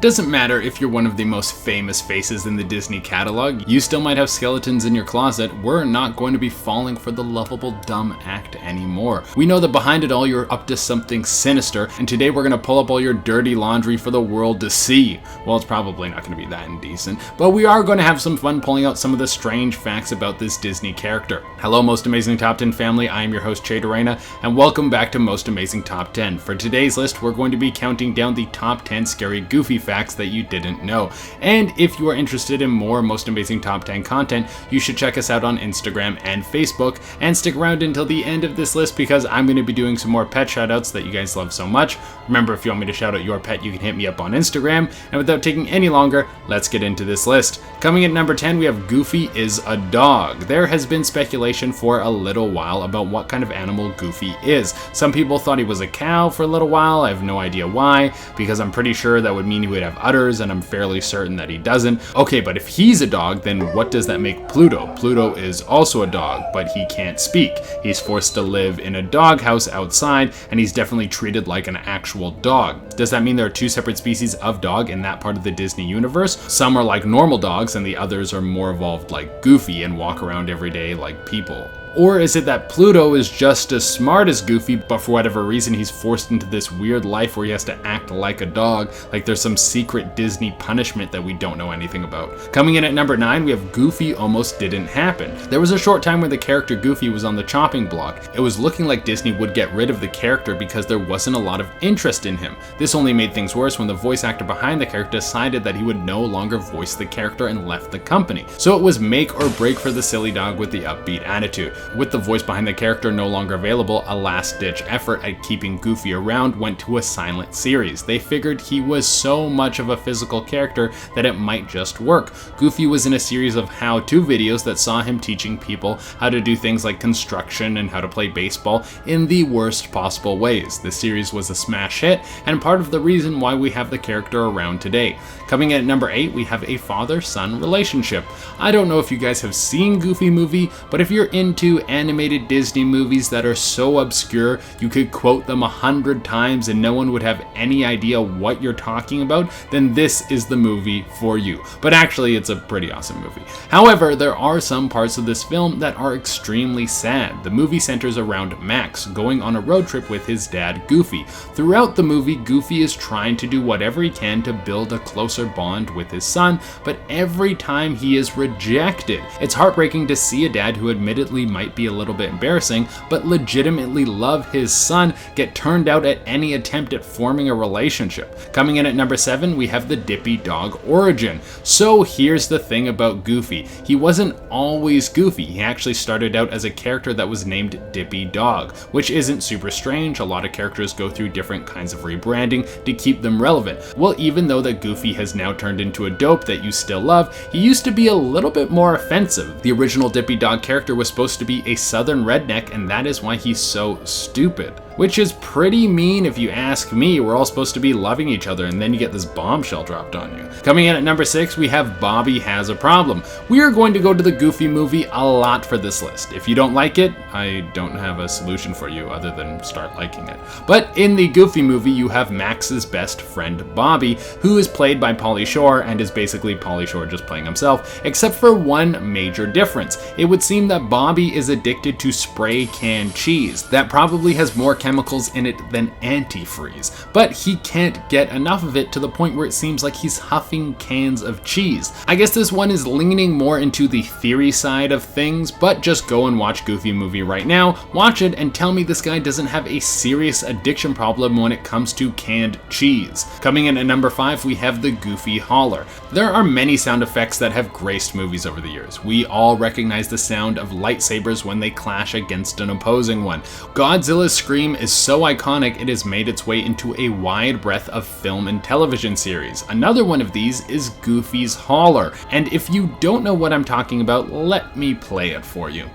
Doesn't matter if you're one of the most famous faces in the Disney catalog, you still might have skeletons in your closet. We're not going to be falling for the lovable dumb act anymore. We know that behind it all you're up to something sinister, and today we're going to pull up all your dirty laundry for the world to see. Well, it's probably not going to be that indecent, but we are going to have some fun pulling out some of the strange facts about this Disney character. Hello Most Amazing Top 10 family, I am your host Che Dorena, and welcome back to Most Amazing Top 10. For today's list, we're going to be counting down the top 10 scary Goofy facts that you didn't know. And if you are interested in more Most Amazing Top 10 content, you should check us out on Instagram and Facebook, and stick around until the end of this list because I'm going to be doing some more pet shoutouts that you guys love so much. Remember, if you want me to shout out your pet, you can hit me up on Instagram. And without taking any longer, let's get into this list. Coming in at number 10, we have Goofy is a dog. There has been speculation for a little while about what kind of animal Goofy is. Some people thought he was a cow for a little while. I have no idea why, because I'm pretty sure that would mean he would have udders, and I'm fairly certain that he doesn't. Okay, but if he's a dog, then what does that make Pluto? Pluto is also a dog, but he can't speak. He's forced to live in a doghouse outside, and he's definitely treated like an actual dog. Does that mean there are two separate species of dog in that part of the Disney universe? Some are like normal dogs, and the others are more evolved like Goofy and walk around every day like people. Or is it that Pluto is just as smart as Goofy, but for whatever reason he's forced into this weird life where he has to act like a dog, like there's some secret Disney punishment that we don't know anything about. Coming in at number 9, we have Goofy almost didn't happen. There was a short time where the character Goofy was on the chopping block. It was looking like Disney would get rid of the character because there wasn't a lot of interest in him. This only made things worse when the voice actor behind the character decided that he would no longer voice the character and left the company. So it was make or break for the silly dog with the upbeat attitude. With the voice behind the character no longer available, a last-ditch effort at keeping Goofy around went to a silent series. They figured he was so much of a physical character that it might just work. Goofy was in a series of how-to videos that saw him teaching people how to do things like construction and how to play baseball in the worst possible ways. The series was a smash hit, and part of the reason why we have the character around today. Coming in at number 8, we have a father-son relationship. I don't know if you guys have seen Goofy movie, but if you're into animated Disney movies that are so obscure you could quote them 100 times and no one would have any idea what you're talking about, then this is the movie for you. But actually, it's a pretty awesome movie. However, there are some parts of this film that are extremely sad. The movie centers around Max going on a road trip with his dad, Goofy. Throughout the movie, Goofy is trying to do whatever he can to build a closer bond with his son, but every time he is rejected. It's heartbreaking to see a dad who admittedly might be a little bit embarrassing, but legitimately love his son, get turned out at any attempt at forming a relationship. Coming in at number 7, we have the Dippy Dog origin. So here's the thing about Goofy. He wasn't always Goofy. He actually started out as a character that was named Dippy Dog, which isn't super strange. A lot of characters go through different kinds of rebranding to keep them relevant. Well, even though that Goofy has now turned into a dope that you still love, he used to be a little bit more offensive. The original Dippy Dog character was supposed to be a southern redneck, and that is why he's so stupid. Which is pretty mean if you ask me. We're all supposed to be loving each other, and then you get this bombshell dropped on you. Coming in at number 6, we have Bobby Has a Problem. We are going to go to the Goofy movie a lot for this list. If you don't like it, I don't have a solution for you other than start liking it. But in the Goofy movie, you have Max's best friend, Bobby, who is played by Pauly Shore and is basically Pauly Shore just playing himself, except for one major difference. It would seem that Bobby is addicted to spray can cheese. That probably has more chemicals in it than antifreeze, but he can't get enough of it to the point where it seems like he's huffing cans of cheese. I guess this one is leaning more into the theory side of things, but just go and watch Goofy movie right now, watch it, and tell me this guy doesn't have a serious addiction problem when it comes to canned cheese. Coming in at number 5, we have the Goofy Holler. There are many sound effects that have graced movies over the years. We all recognize the sound of lightsabers when they clash against an opposing one. Godzilla's scream is so iconic it has made its way into a wide breadth of film and television series. Another one of these is Goofy's Holler, and if you don't know what I'm talking about, let me play it for you.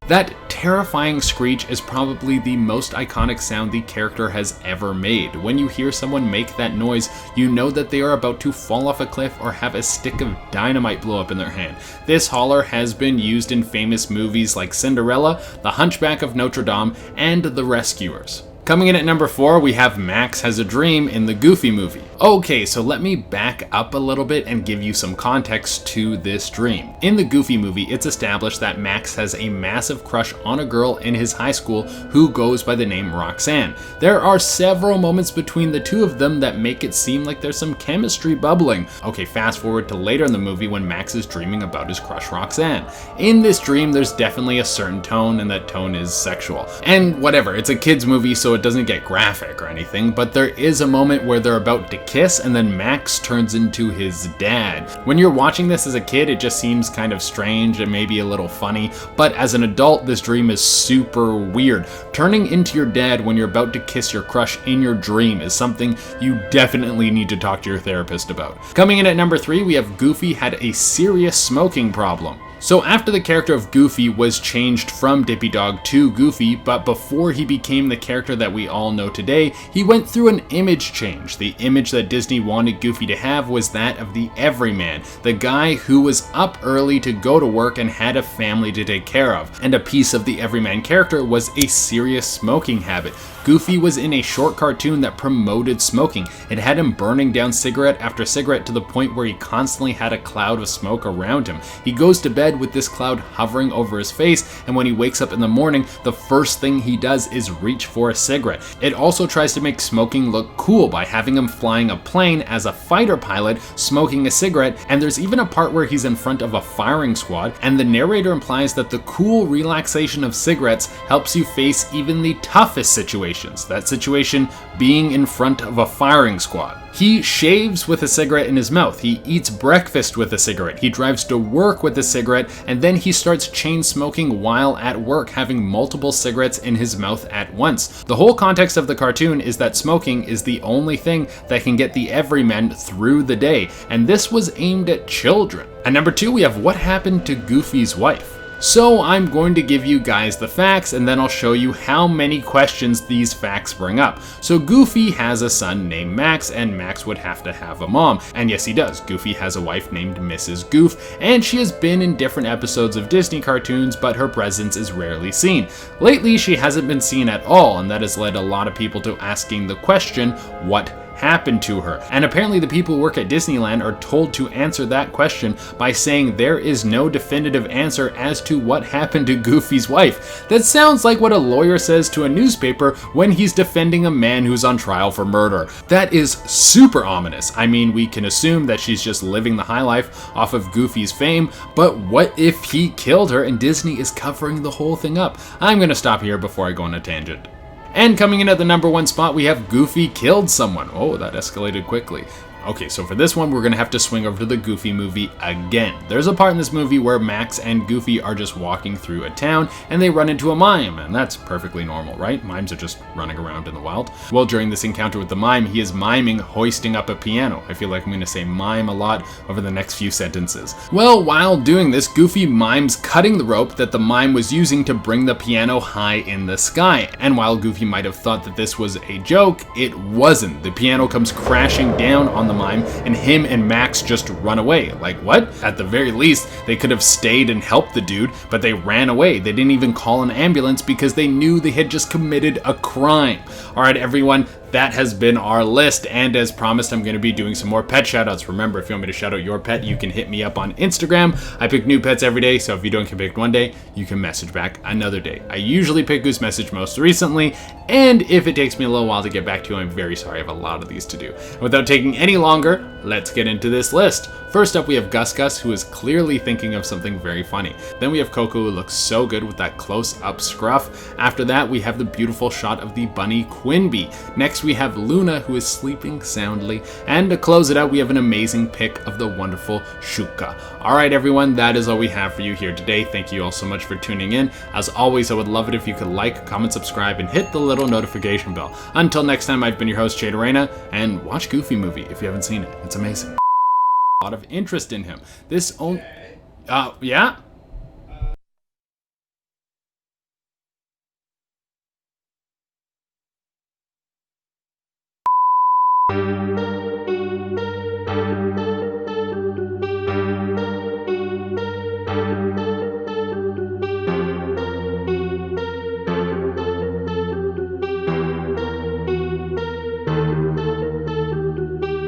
That terrifying screech is probably the most iconic sound the character has ever made. When you hear someone make that noise, you know that they are about to fall off a cliff or have a stick of dynamite blow up in their hand. This holler has been used in famous movies like Cinderella, The Hunchback of Notre Dame, and The Rescuers. Coming in at number 4, we have Max Has a Dream in the Goofy movie. Okay, so let me back up a little bit and give you some context to this dream. In the Goofy movie, it's established that Max has a massive crush on a girl in his high school who goes by the name Roxanne. There are several moments between the two of them that make it seem like there's some chemistry bubbling. Okay, fast forward to later in the movie when Max is dreaming about his crush Roxanne. In this dream, there's definitely a certain tone, and that tone is sexual. And whatever, it's a kid's movie, so it doesn't get graphic or anything, but there is a moment where they're about to kiss and then Max turns into his dad. When you're watching this as a kid, it just seems kind of strange and maybe a little funny, but as an adult, this dream is super weird. Turning into your dad when you're about to kiss your crush in your dream is something you definitely need to talk to your therapist about. Coming in at number 3, we have Goofy had a serious smoking problem. So after the character of Goofy was changed from Dippy Dog to Goofy, but before he became the character that we all know today, he went through an image change. The image that Disney wanted Goofy to have was that of the everyman, the guy who was up early to go to work and had a family to take care of. And a piece of the everyman character was a serious smoking habit. Goofy was in a short cartoon that promoted smoking. It had him burning down cigarette after cigarette to the point where he constantly had a cloud of smoke around him. He goes to bed with this cloud hovering over his face, and when he wakes up in the morning, the first thing he does is reach for a cigarette. It also tries to make smoking look cool by having him flying a plane as a fighter pilot, smoking a cigarette, and there's even a part where he's in front of a firing squad, and the narrator implies that the cool relaxation of cigarettes helps you face even the toughest situations. That situation being in front of a firing squad. He shaves with a cigarette in his mouth. He eats breakfast with a cigarette. He drives to work with a cigarette, and then he starts chain smoking while at work, having multiple cigarettes in his mouth at once. The whole context of the cartoon is that smoking is the only thing that can get the everyman through the day, and this was aimed at children. At number 2, we have What Happened to Goofy's Wife. So I'm going to give you guys the facts, and then I'll show you how many questions these facts bring up. So Goofy has a son named Max, and Max would have to have a mom. And yes, he does. Goofy has a wife named Mrs. Goof, and she has been in different episodes of Disney cartoons, but her presence is rarely seen. Lately, she hasn't been seen at all, and that has led a lot of people to asking the question, what happened to her? And apparently the people who work at Disneyland are told to answer that question by saying there is no definitive answer as to what happened to Goofy's wife. That sounds like what a lawyer says to a newspaper when he's defending a man who's on trial for murder. That is super ominous. I mean, we can assume that she's just living the high life off of Goofy's fame, but what if he killed her and Disney is covering the whole thing up? I'm gonna stop here before I go on a tangent. And coming in at the number 1 spot, we have Goofy killed someone. Oh, that escalated quickly. Okay, so for this one, we're gonna have to swing over to the Goofy movie again. There's a part in this movie where Max and Goofy are just walking through a town and they run into a mime, and that's perfectly normal, right? Mimes are just running around in the wild. Well, during this encounter with the mime, he is miming hoisting up a piano. I feel like I'm gonna say mime a lot over the next few sentences. Well, while doing this, Goofy mimes cutting the rope that the mime was using to bring the piano high in the sky. And while Goofy might have thought that this was a joke, it wasn't. The piano comes crashing down on the mime, and him and Max just run away. Like, what? At the very least, they could have stayed and helped the dude, but they ran away. They didn't even call an ambulance because they knew they had just committed a crime. Alright, everyone, that has been our list, and as promised, I'm going to be doing some more pet shoutouts. Remember, if you want me to shout out your pet, you can hit me up on Instagram. I pick new pets every day, so if you don't get picked one day, you can message back another day. I usually pick who's messaged most recently, and if it takes me a little while to get back to you, I'm very sorry. I have a lot of these to do. Without taking any longer, let's get into this list. First up, we have Gus Gus, who is clearly thinking of something very funny. Then we have Coco, who looks so good with that close-up scruff. After that, we have the beautiful shot of the bunny Quimby. Next, we have Luna, who is sleeping soundly. And to close it out, we have an amazing pic of the wonderful Shuka. Alright, everyone, that is all we have for you here today. Thank you all so much for tuning in. As always, I would love it if you could like, comment, subscribe, and hit the little notification bell. Until next time, I've been your host, Jade Arena, and watch Goofy movie if you haven't seen it. It's amazing. A lot of interest in him. Yeah?